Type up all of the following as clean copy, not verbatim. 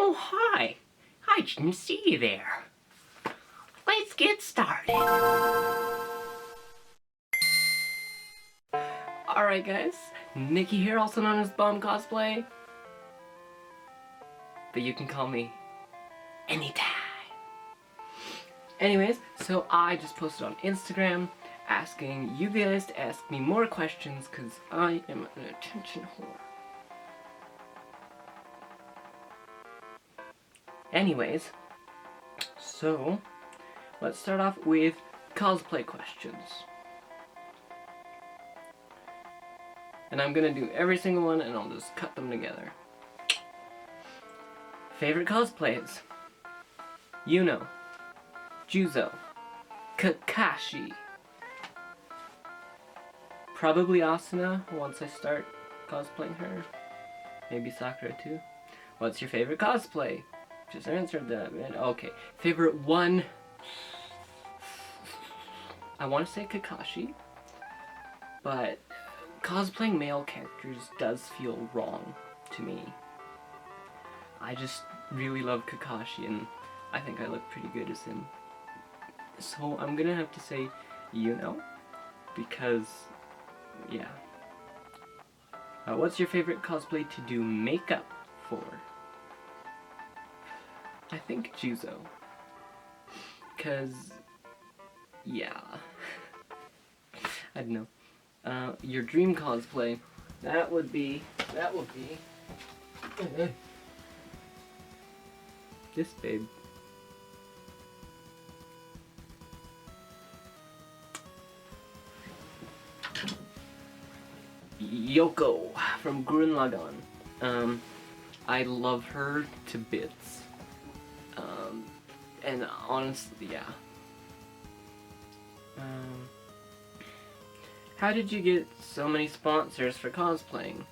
Oh, hi. I didn't see you there. Let's get started. Alright guys, Nikki here, also known as Bomb Cosplay. But you can call me anytime. Anyways, so I just posted on Instagram asking you guys to ask me more questions because I am an attention whore. Anyways, so let's start off with cosplay questions. And I'm gonna do every single one and I'll just cut them together. Favorite cosplays? Yuno, Juzo, Kakashi. Probably Asuna once I start cosplaying her. Maybe Sakura too. What's your favorite cosplay? Just answered that, man. Okay. Favorite one? I want to say Kakashi. But cosplaying male characters does feel wrong to me. I just really love Kakashi and I think I look pretty good as him. So I'm gonna have to say Yuno, because, yeah. What's your favorite cosplay to do makeup for? I think Juzo. Cause, yeah. I don't know. Your dream cosplay, that would be this babe. Yoko from Gurren Lagann. I love her to bits. And honestly, yeah. How did you get so many sponsors for cosplaying?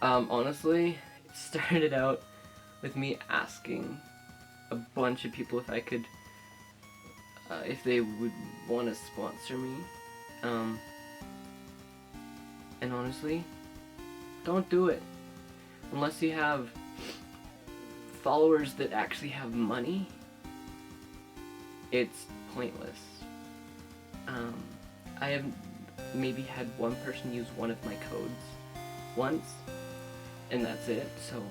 Honestly, it started out with me asking a bunch of people if I could, if they would want to sponsor me. And honestly, don't do it. Unless you have followers that actually have money, it's pointless. I have maybe had one person use one of my codes once, and that's it, so.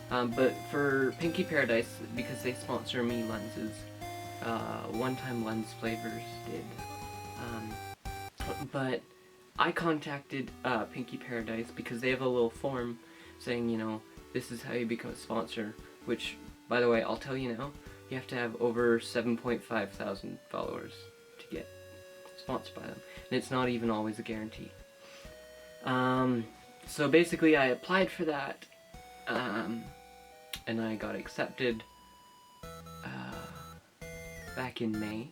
But for Pinky Paradise, because they sponsor me lenses, one-time lens flavors did. But I contacted Pinky Paradise because they have a little form saying, you know, this is how you become a sponsor, which, by the way, I'll tell you now, you have to have over 7.5 thousand followers to get sponsored by them, and it's not even always a guarantee. So basically I applied for that, and I got accepted back in May,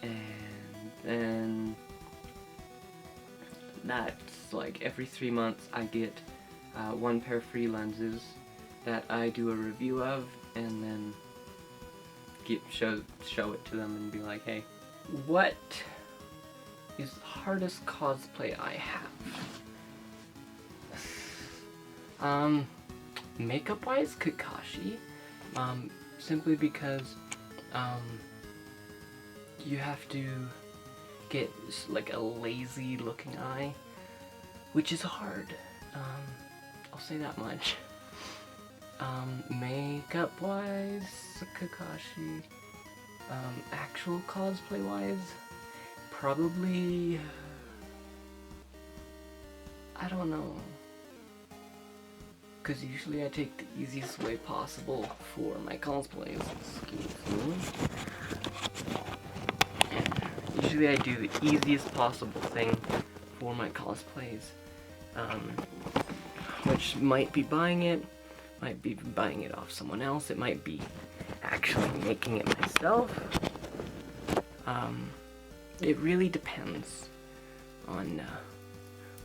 and then that's like every 3 months I get one pair of free lenses that I do a review of, and then show it to them and be like, hey, what is the hardest cosplay I have? Makeup wise, Kakashi, simply because you have to get like a lazy looking eye, which is hard. I'll say that much. Makeup wise, Kakashi. Actual cosplay wise, probably, I don't know. Because usually I take the easiest way possible for my cosplays. Excuse me. Usually I do the easiest possible thing for my cosplays. Which might be buying it, might be buying it off someone else, it might be actually making it myself. It really depends on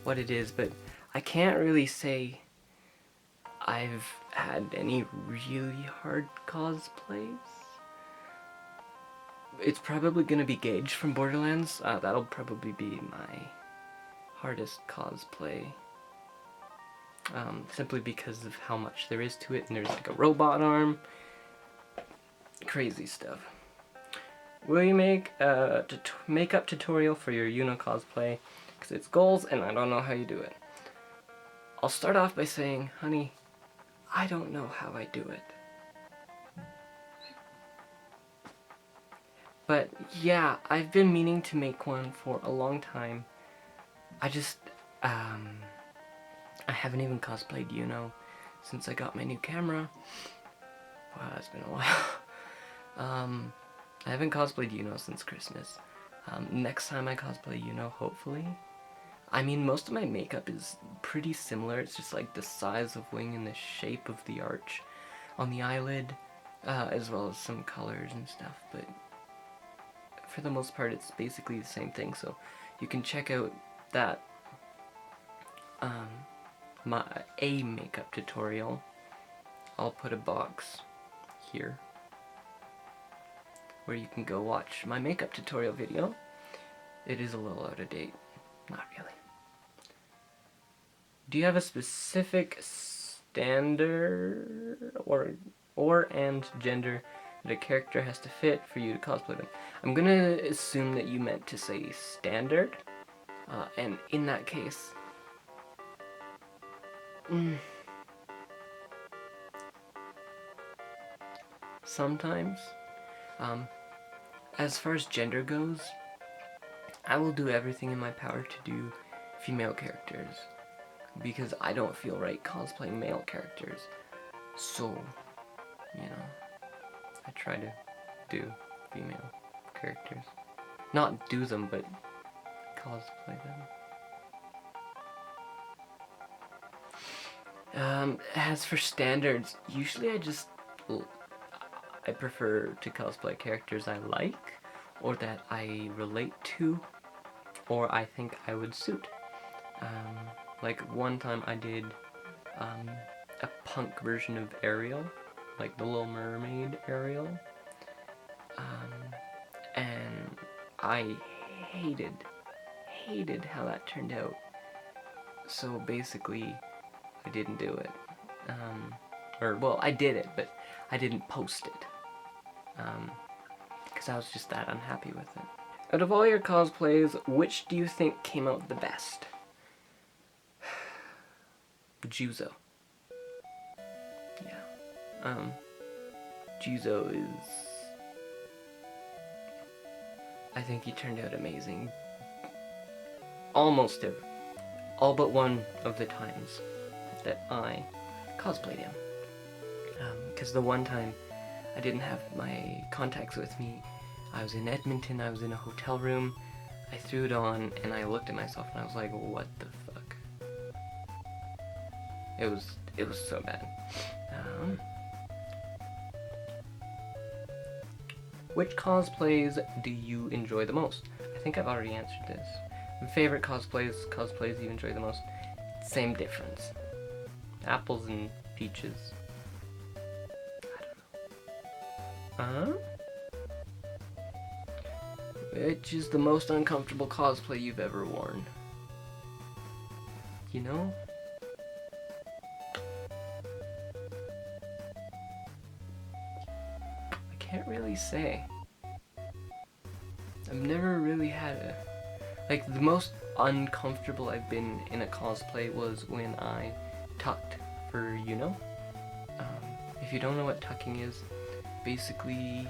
what it is, but I can't really say I've had any really hard cosplays. It's probably gonna be Gage from Borderlands. That'll probably be my hardest cosplay. simply because of how much there is to it, and there's like a robot arm. Crazy stuff. Will you make a makeup tutorial for your Yuno cosplay? Because it's goals and I don't know how you do it. I'll start off by saying, honey, I don't know how I do it. But yeah, I've been meaning to make one for a long time. I just, I haven't even cosplayed Yuno since I got my new camera. Wow, it's been a while. I haven't cosplayed Yuno since Christmas. Next time I cosplay Yuno, hopefully. I mean, most of my makeup is pretty similar. It's just like the size of wing and the shape of the arch on the eyelid, as well as some colors and stuff, but for the most part it's basically the same thing, so you can check out that my makeup tutorial. I'll put a box here where you can go watch my makeup tutorial video. It is a little out of date. Not really. Do you have a specific standard or and gender that a character has to fit for you to cosplay them? I'm gonna assume that you meant to say standard, and in that case, sometimes, as far as gender goes, I will do everything in my power to do female characters, because I don't feel right cosplaying male characters. So, you know, I try to do female characters. Not do them, but cosplay them. As for standards, usually I prefer to cosplay characters I like, or that I relate to, or I think I would suit. Like one time I did a punk version of Ariel, like the Little Mermaid Ariel, and I hated how that turned out. So basically, I didn't do it. Well, I did it, but I didn't post it. Because I was just that unhappy with it. Out of all your cosplays, which do you think came out the best? Juzo. Yeah. Juzo is... I think he turned out amazing. Almost all but one of the times that I cosplayed him. Because the one time I didn't have my contacts with me, I was in Edmonton, I was in a hotel room, I threw it on, and I looked at myself and I was like, what the fuck? It was so bad. Which cosplays do you enjoy the most? I think I've already answered this. Favorite cosplays you enjoy the most? Same difference. Apples and peaches. I don't know. Which is the most uncomfortable cosplay you've ever worn? You know? I can't really say. I've never really had a... Like, the most uncomfortable I've been in a cosplay was when I tucked for Yuno. If you don't know what tucking is, basically,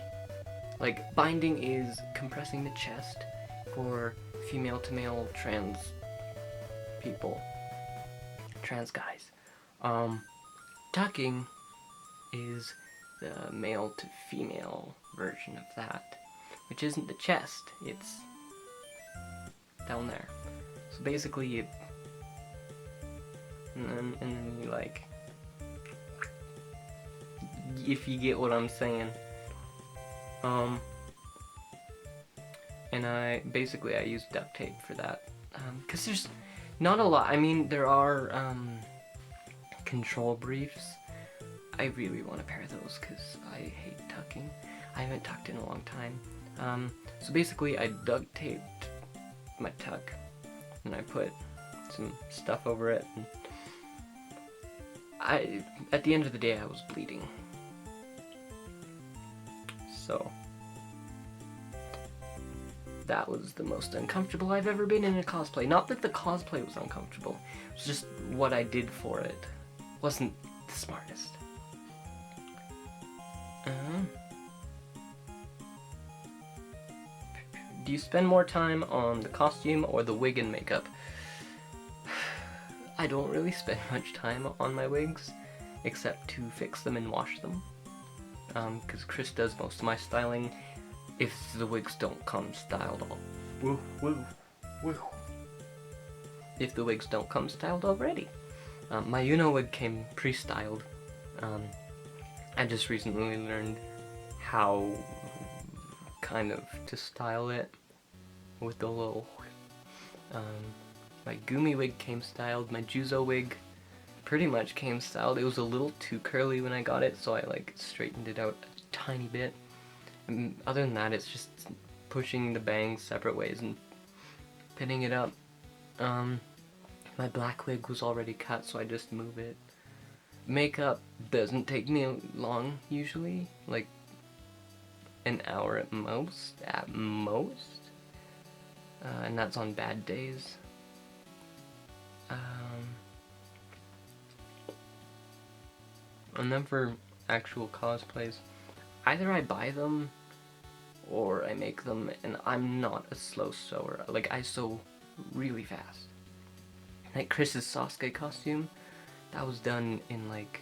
like, binding is compressing the chest for female to male trans people, trans guys. Tucking is the male to female version of that, which isn't the chest, it's down there. So basically you, and then you, like, if you get what I'm saying. And I use duct tape for that, because there's not a lot. I mean, there are control briefs. I really want a pair of those because I hate tucking. I haven't tucked in a long time. So basically I duct taped my tuck and I put some stuff over it, and at the end of the day, I was bleeding. So that was the most uncomfortable I've ever been in a cosplay. Not that the cosplay was uncomfortable, it was just what I did for it wasn't the smartest. Do you spend more time on the costume or the wig and makeup? I don't really spend much time on my wigs, except to fix them and wash them. Because Chris does most of my styling if the wigs don't come styled if the wigs don't come styled already. My Yuno wig came pre-styled. I just recently learned how kind of to style it with the little my Gumi wig came styled. My Juzo wig pretty much came styled. It was a little too curly when I got it, so I like straightened it out a tiny bit. And other than that, it's just pushing the bangs separate ways and pinning it up. My black wig was already cut, so I just move it. Makeup doesn't take me long usually, like an hour at most, and that's on bad days. And then for actual cosplays, either I buy them or I make them, and I'm not a slow sewer. Like, I sew really fast. Like Chris's Sasuke costume, that was done in like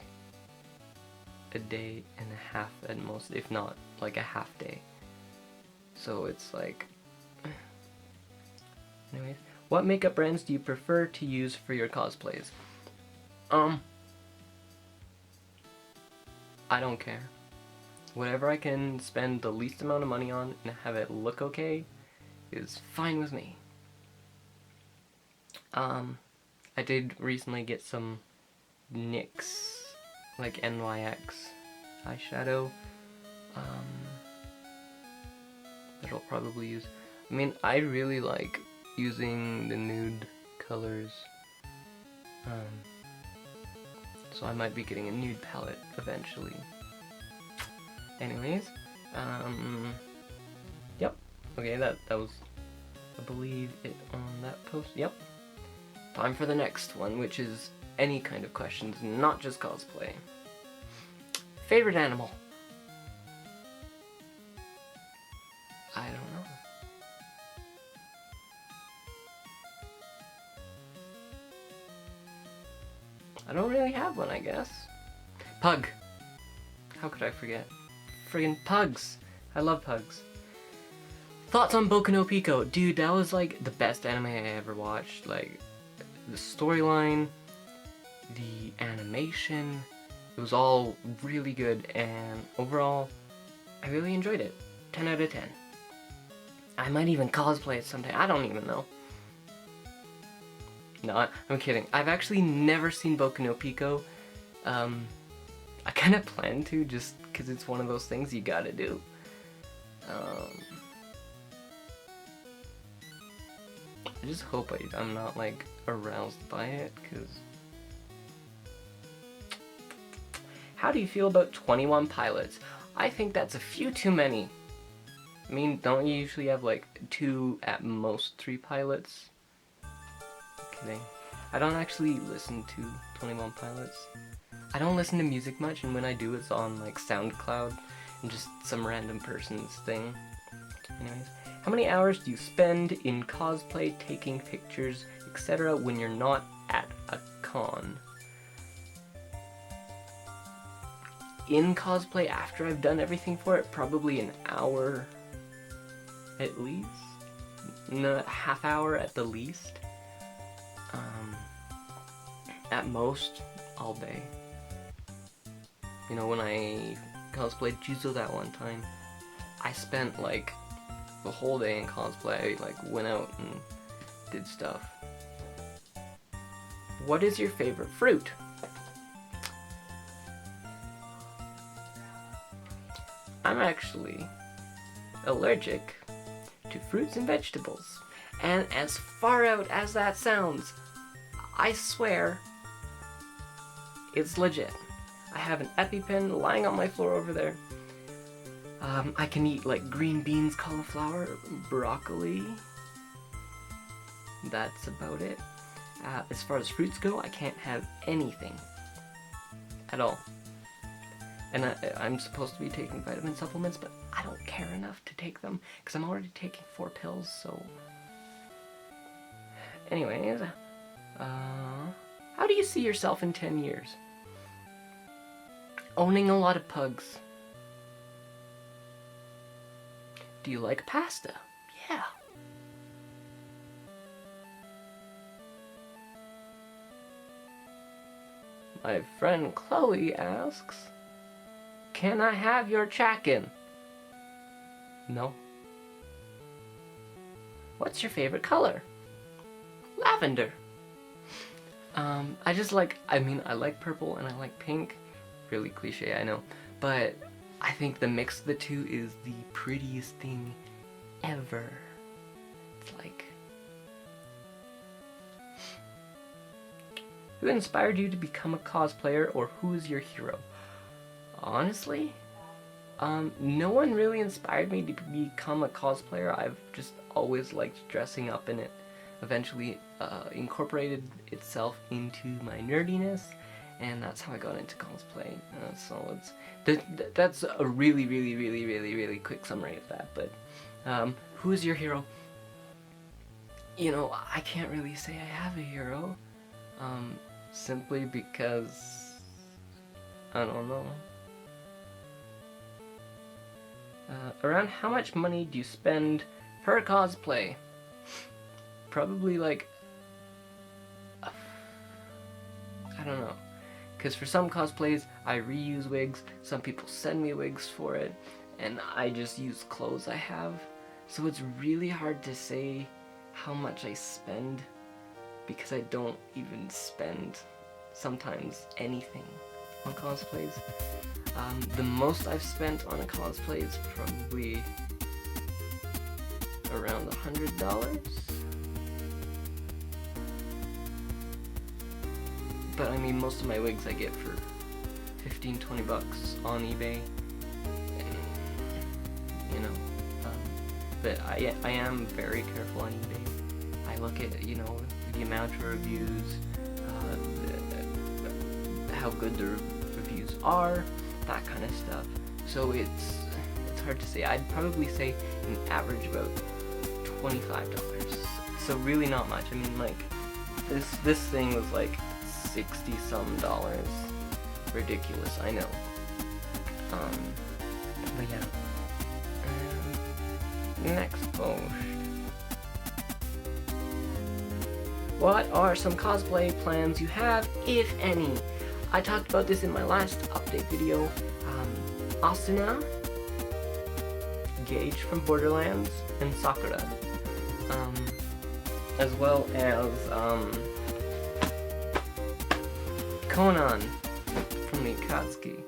a day and a half at most, if not like a half day. So it's like... Anyways, what makeup brands do you prefer to use for your cosplays? I don't care. Whatever I can spend the least amount of money on and have it look okay is fine with me. I did recently get some NYX, like NYX eyeshadow, that I'll probably use. I mean, I really like using the nude colors, so I might be getting a nude palette eventually. Anyways, yep, okay, that was, I believe, it on that post. Yep. Time for the next one, which is any kind of questions, not just cosplay. Favorite animal? I don't know. I don't really have one, I guess. Pug. How could I forget? Friggin' pugs. I love pugs. Thoughts on Boku no Pico? Dude, that was like the best anime I ever watched. Like, the storyline, the animation, it was all really good, and overall, I really enjoyed it. 10 out of 10. I might even cosplay it someday. I don't even know. No, I'm kidding. I've actually never seen Boku no Pico. I kind of plan to, just because it's one of those things you gotta do. I just hope I'm not, like, aroused by it, because... How do you feel about 21 pilots? I think that's a few too many. I mean, don't you usually have, like, 2, at most 3 pilots? Kidding. I don't actually listen to 21 Pilots. I don't listen to music much, and when I do, it's on, like, SoundCloud, and just some random person's thing. Anyways. How many hours do you spend in cosplay, taking pictures, etc. when you're not at a con? In cosplay, after I've done everything for it, probably an hour at least. No, half hour at the least. At most, all day. You know, when I cosplayed Juzo that one time, I spent like the whole day in cosplay. I like went out and did stuff. What is your favorite fruit? I'm actually allergic to fruits and vegetables. And as far out as that sounds, I swear, It's legit. I have an EpiPen lying on my floor over there. I can eat like green beans, cauliflower, broccoli. That's about it. As far as fruits go, I can't have anything at all. And I'm supposed to be taking vitamin supplements, but I don't care enough to take them because I'm already taking 4 pills, so... Anyways, how do you see yourself in 10 years? Owning a lot of pugs. Do you like pasta? Yeah. My friend Chloe asks, can I have your chakin? No. What's your favorite color? Lavender. I like purple and I like pink. Really cliche, I know. But I think the mix of the two is the prettiest thing ever. It's like... Who inspired you to become a cosplayer, or who is your hero? Honestly, no one really inspired me to become a cosplayer. I've just always liked dressing up, and it eventually incorporated itself into my nerdiness, and that's how I got into cosplay. So that's a really quick summary of that. But who is your hero? You know, I can't really say I have a hero, simply because I don't know. Around how much money do you spend per cosplay? Probably like, I don't know, because for some cosplays I reuse wigs, some people send me wigs for it, and I just use clothes I have, so it's really hard to say how much I spend, because I don't even spend sometimes anything on cosplays. The most I've spent on a cosplay is probably around $100. But I mean, most of my wigs I get for $15-20 on eBay. And, you know, but I am very careful on eBay. I look at, you know, the amount of reviews, how good the reviews are, that kind of stuff. So it's hard to say. I'd probably say an average about $25. So really not much. I mean, like, this thing was like $60-some. Ridiculous, I know. But yeah. Next post. What are some cosplay plans you have, if any? I talked about this in my last update video. Asuna, Gage from Borderlands, and Sakura. As well as Conan from Nikatsuki.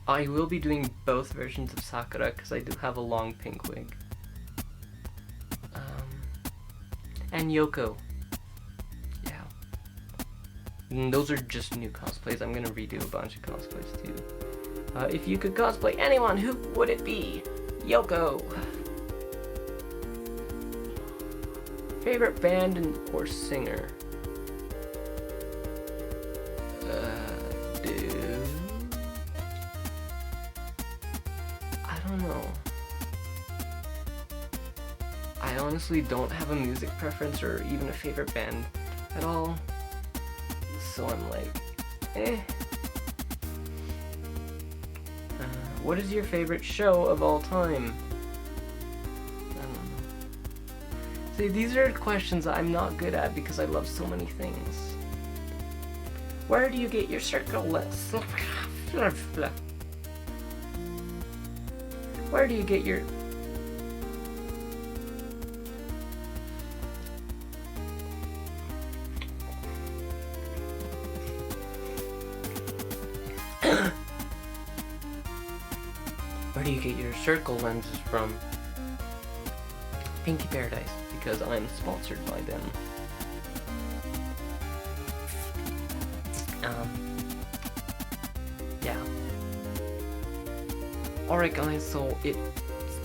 I will be doing both versions of Sakura because I do have a long pink wig. And Yoko. Yeah. And those are just new cosplays. I'm gonna redo a bunch of cosplays too. If you could cosplay anyone, who would it be? Yoko. Favorite band or singer? Dude. I don't know. I honestly don't have a music preference or even a favorite band at all. So I'm like, eh. What is your favorite show of all time? I don't know. See, these are questions I'm not good at because I love so many things. Where do you get your circle list? Where do you get your... Where do you get your circle lenses from? Pinky Paradise, because I'm sponsored by them. Yeah. Alright guys, so it's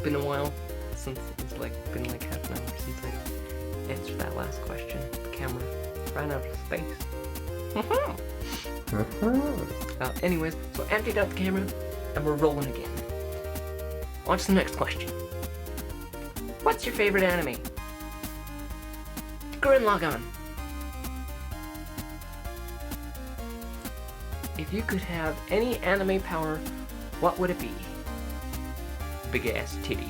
been a while since it's been like half an hour since I answered that last question. The camera ran out of space. Anyways, so I emptied out the camera and we're rolling again. On to the next question. What's your favorite anime? Gurren Lagann. If you could have any anime power, what would it be? Big ass titties.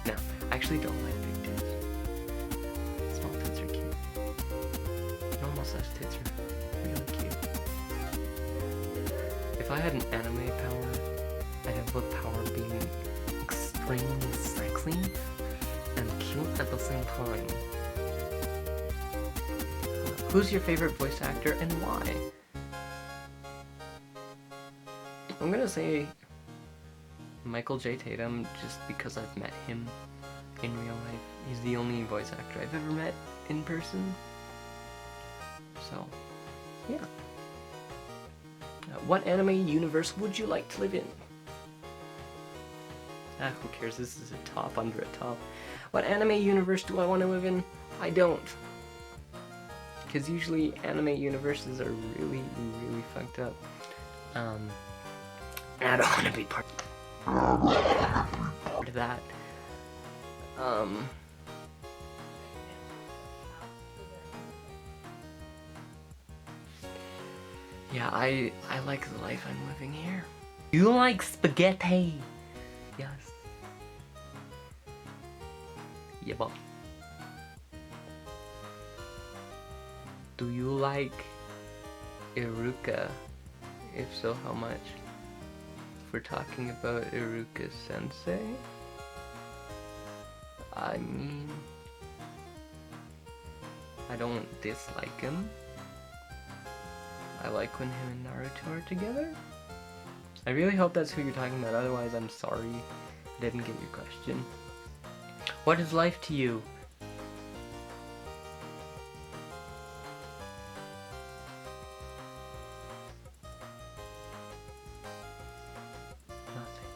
No, I actually don't like big tits. Small tits are cute. Normal size tits are really cute. If I had an anime power, I'd have the power of being extremely sexy and cute at the same time. Who's your favorite voice actor and why? I'm gonna say Michael J. Tatum just because I've met him in real life. He's the only voice actor I've ever met in person. So, yeah. What anime universe would you like to live in? Who cares? This is a top under a top. What anime universe do I want to live in? I don't. Because usually anime universes are really, really fucked up. And I don't want to be part of that. Yeah, I like the life I'm living here. You like spaghetti? Yes. Yeah, boy. Do you like Iruka? If so, how much? If we're talking about Iruka Sensei, I mean, I don't dislike him. I like when him and Naruto are together. I really hope that's who you're talking about, otherwise I'm sorry I didn't get your question. What is life to you? Nothing.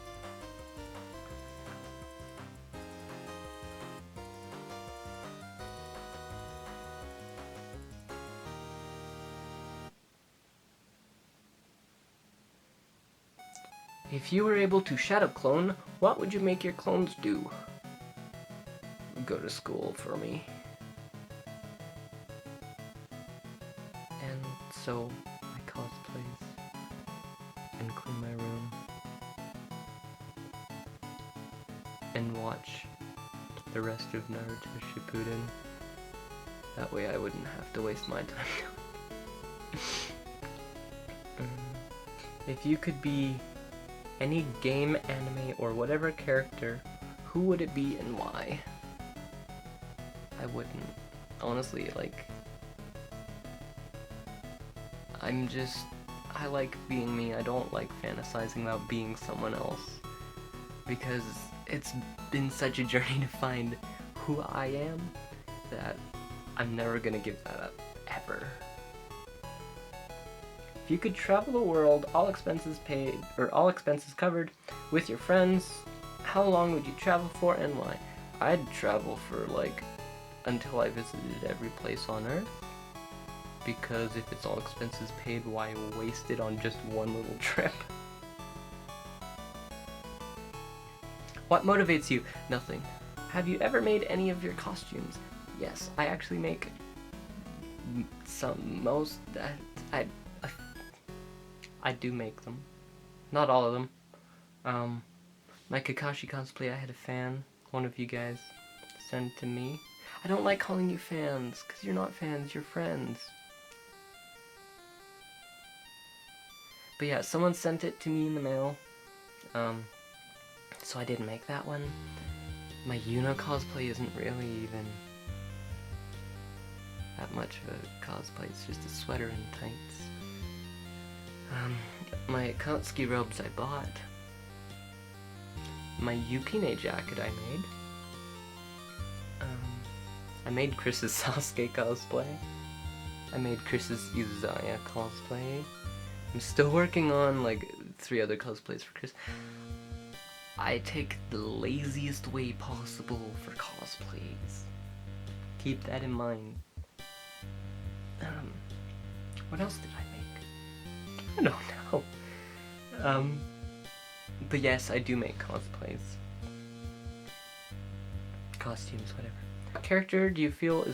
If you were able to shadow clone, what would you make your clones do? Go to school for me. And sew my cosplays. And clean my room. And watch the rest of Naruto Shippuden. That way I wouldn't have to waste my time. If you could be any game, anime, or whatever character, who would it be and why? I wouldn't. Honestly, like, I like being me. I don't like fantasizing about being someone else. Because it's been such a journey to find who I am that I'm never gonna give that up, ever. If you could travel the world, all expenses paid, or all expenses covered, with your friends, how long would you travel for and why? I'd travel for, like, until I visited every place on Earth. Because if it's all expenses paid, why waste it on just one little trip? What motivates you? Nothing. Have you ever made any of your costumes? Yes, I actually make I do make them. Not all of them. My Kakashi cosplay, I had a fan, one of you guys, send to me. I don't like calling you fans, because you're not fans, you're friends. But yeah, someone sent it to me in the mail. So I did make that one. My Yuna cosplay isn't really even that much of a cosplay, it's just a sweater and tights. My Akatsuki robes I bought. My Yukine jacket I made. I made Chris's Sasuke cosplay. I made Chris's Uzaya cosplay. I'm still working on like 3 other cosplays for Chris. I take the laziest way possible for cosplays. Keep that in mind. What else did I make? I don't know. But yes, I do make cosplays. Costumes, whatever. What character do you feel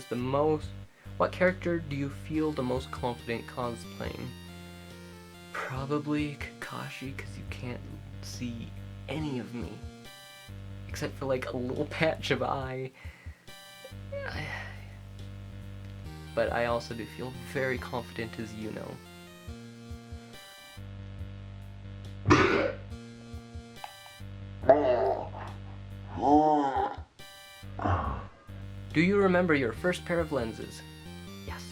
the most confident cosplaying? Probably Kakashi, because you can't see any of me. Except for like a little patch of eye. But I also do feel very confident, as you know. Do you remember your first pair of lenses? Yes,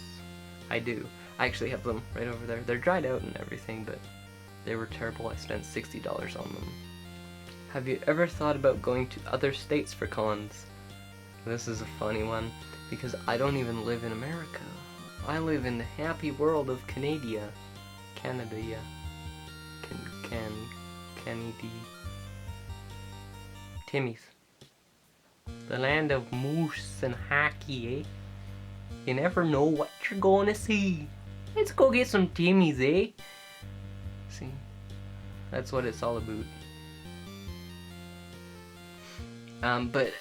I do. I actually have them right over there. They're dried out and everything, but they were terrible. I spent $60 on them. Have you ever thought about going to other states for cons? This is a funny one, because I don't even live in America. I live in the happy world of Canada. Canada, yeah. Canada. Timmy's. The land of moose and hockey, eh? You never know what you're gonna see. Let's go get some Timmy's, eh? See? That's what it's all about. But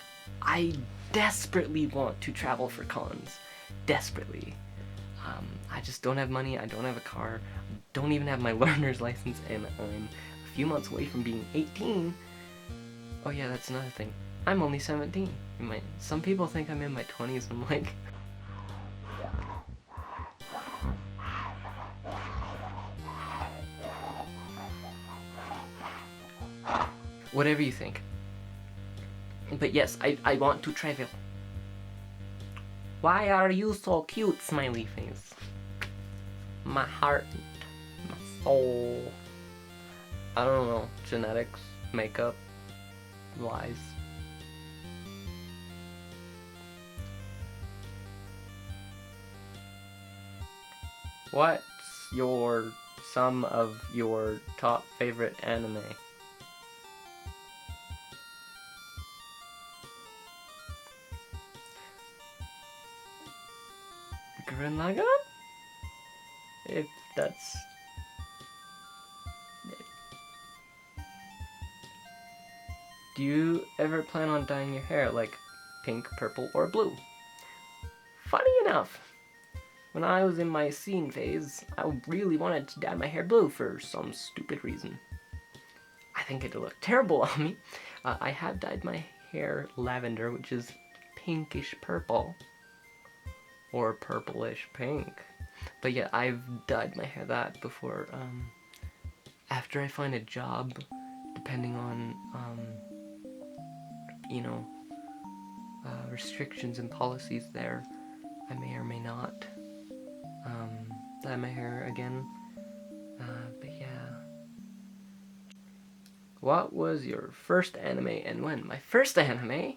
I desperately want to travel for cons. Desperately. I just don't have money, I don't have a car, don't even have my learner's license, and I'm a few months away from being 18. Oh yeah, that's another thing. I'm only 17. Some people think I'm in my 20s, I'm like... Whatever you think. But yes, I want to travel. Why are you so cute, smiley face? My heart, my soul. I don't know, genetics, makeup, lies. What's some of your top favorite anime? Gurren Lagann? If that's... Do you ever plan on dyeing your hair like pink, purple, or blue? Funny enough, when I was in my scene phase, I really wanted to dye my hair blue for some stupid reason. I think it'd look terrible on me. I have dyed my hair lavender, which is pinkish purple. Or purplish pink. But yeah, I've dyed my hair that before. After I find a job, depending on, you know, restrictions and policies there, I may or may not dye my hair again. But yeah. What was your first anime and when? My first anime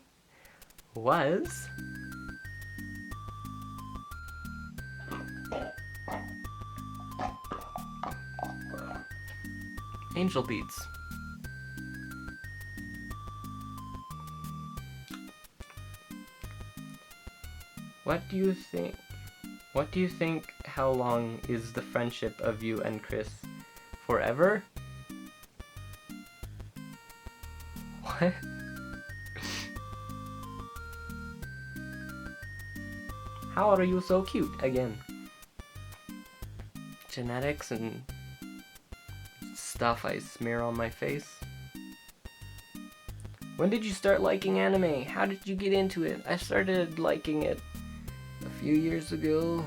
was... Angel Beats. What do you think how long is the friendship of you and Chris? Forever? What? How are you so cute again? Genetics and stuff I smear on my face. When did you start liking anime? How did you get into it? I started liking it a few years ago.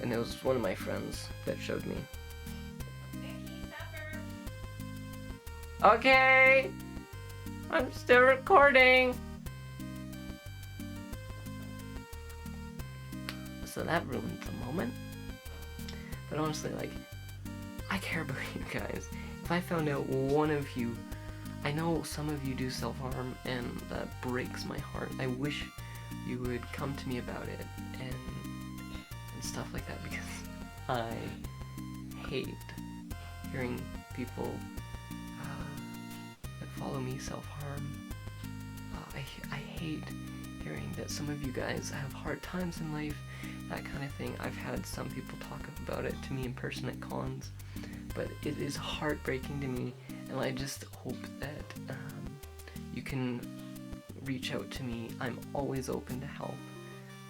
And it was one of my friends that showed me. Nikki, supper. Okay! I'm still recording! So that ruined the moment. But honestly, like, I care about you guys. If I found out one of you, I know some of you do self-harm, and that breaks my heart. I wish you would come to me about it and stuff like that because I hate hearing people that follow me self-harm. I hate hearing that some of you guys have hard times in life, that kind of thing. I've had some people talk about it to me in person at cons, but it is heartbreaking to me, and I just hope that you can reach out to me. I'm always open to help.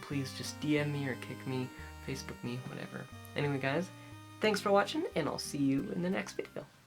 Please just DM me or kick me, Facebook me, whatever. Anyway guys, thanks for watching, and I'll see you in the next video.